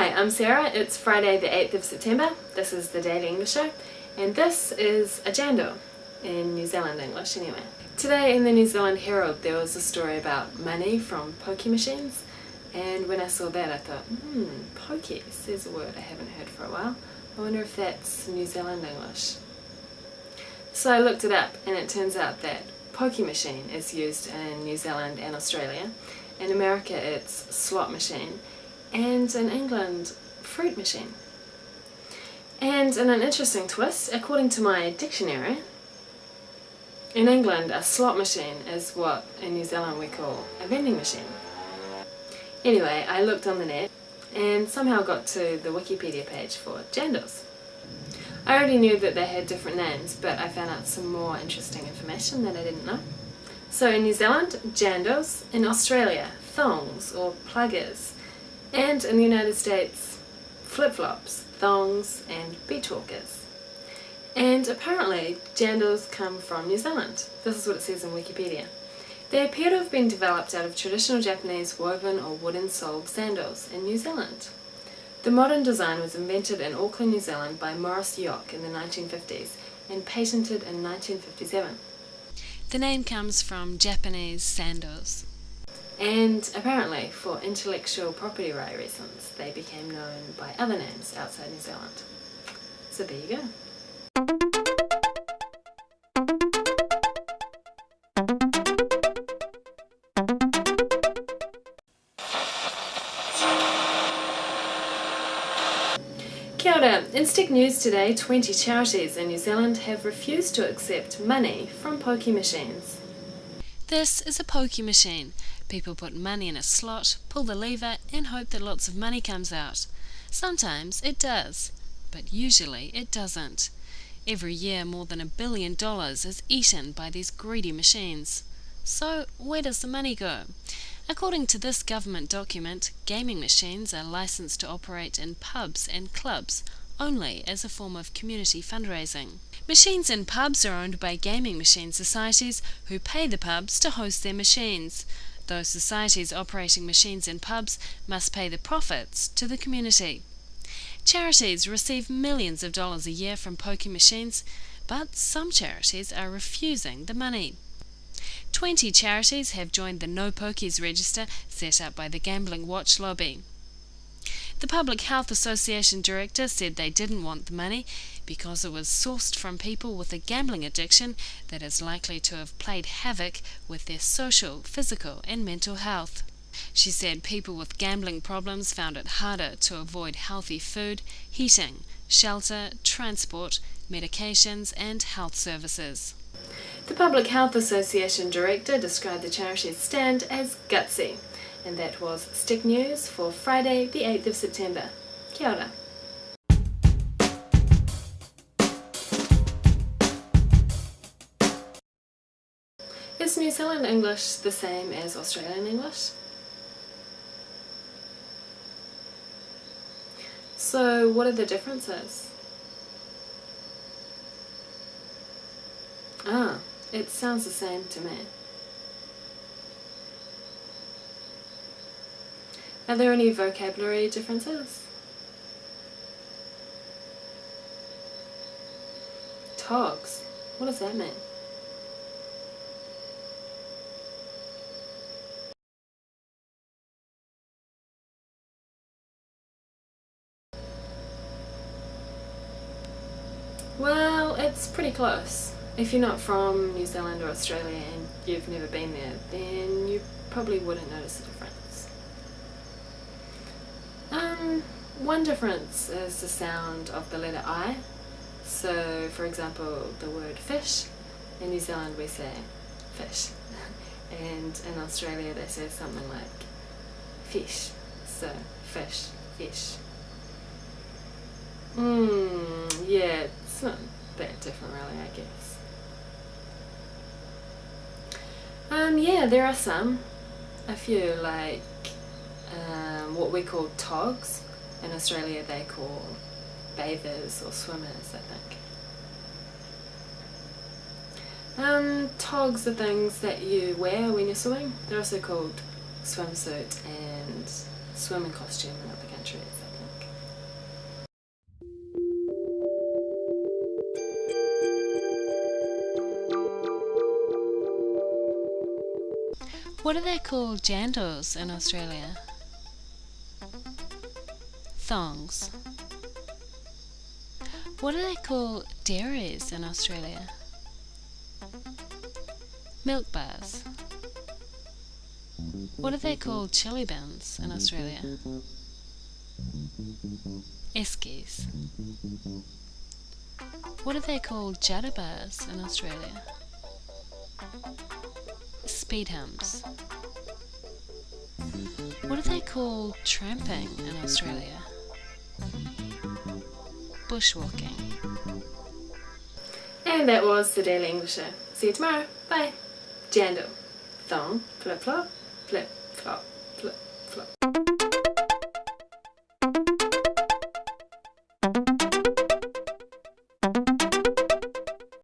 Hi, I'm Sarah. It's Friday the 8th of September. This is the Daily English Show, and this is a jandal, in New Zealand English anyway. Today in the New Zealand Herald there was a story about money from pokie machines, and when I saw that I thought, pokies, there's a word I haven't heard for a while. I wonder if that's New Zealand English. So I looked it up, and it turns out that pokie machine is used in New Zealand and Australia. In America it's slot machine, and in England, fruit machine. And in an interesting twist, according to my dictionary, in England a slot machine is what in New Zealand we call a vending machine. Anyway, I looked on the net and somehow got to the Wikipedia page for jandals. I already knew that they had different names, but I found out some more interesting information that I didn't know. So in New Zealand, jandals; in Australia, thongs or pluggers; and in the United States, flip-flops, thongs and beach walkers. And apparently jandals come from New Zealand. This is what it says in Wikipedia. They appear to have been developed out of traditional Japanese woven or wooden soled sandals in New Zealand. The modern design was invented in Auckland, New Zealand by Morris Yock in the 1950s and patented in 1957. The name comes from Japanese sandals. And apparently, for intellectual property right reasons, they became known by other names outside New Zealand. So there you go. Kia ora. In Stick News today, 20 charities in New Zealand have refused to accept money from pokie machines. This is a pokie machine. People put money in a slot, pull the lever and hope that lots of money comes out. Sometimes it does, but usually it doesn't. Every year more than $1 billion is eaten by these greedy machines. So where does the money go? According to this government document, gaming machines are licensed to operate in pubs and clubs only as a form of community fundraising. Machines in pubs are owned by gaming machine societies who pay the pubs to host their machines. Those societies operating machines in pubs must pay the profits to the community. Charities receive millions of dollars a year from pokie machines, but some charities are refusing the money. 20 charities have joined the No Pokies register set up by the Gambling Watch lobby. The Public Health Association director said they didn't want the money because it was sourced from people with a gambling addiction that is likely to have played havoc with their social, physical and mental health. She said people with gambling problems found it harder to avoid healthy food, heating, shelter, transport, medications and health services. The Public Health Association director described the charity's stand as gutsy. And that was Stick News for Friday the 8th of September. Kia ora. Is New Zealand English the same as Australian English? So what are the differences? It sounds the same to me. Are there any vocabulary differences? Togs. What does that mean? Well, it's pretty close. If you're not from New Zealand or Australia and you've never been there, then you probably wouldn't notice the difference. One difference is the sound of the letter I. So, for example, the word fish, in New Zealand we say fish, and in Australia they say something like fish, so fish, fish. Yeah, it's not that different really, I guess. Yeah, there are a few, like what we call togs. In Australia they call bathers or swimmers, I think. Togs are things that you wear when you're swimming. They're also called swimsuit and swimming costume in other countries, I think. What are they called jandals in Australia? Thongs. What do they call dairies in Australia? Milk bars. What are they called chili bins in Australia? Eskies. What are they called judder bars in Australia? Speed humps. What are they called tramping in Australia? Bushwalking. And that was the Daily Englisher. See you tomorrow. Bye. Jandal. Thong. Flip flop. Flip flop. Flip.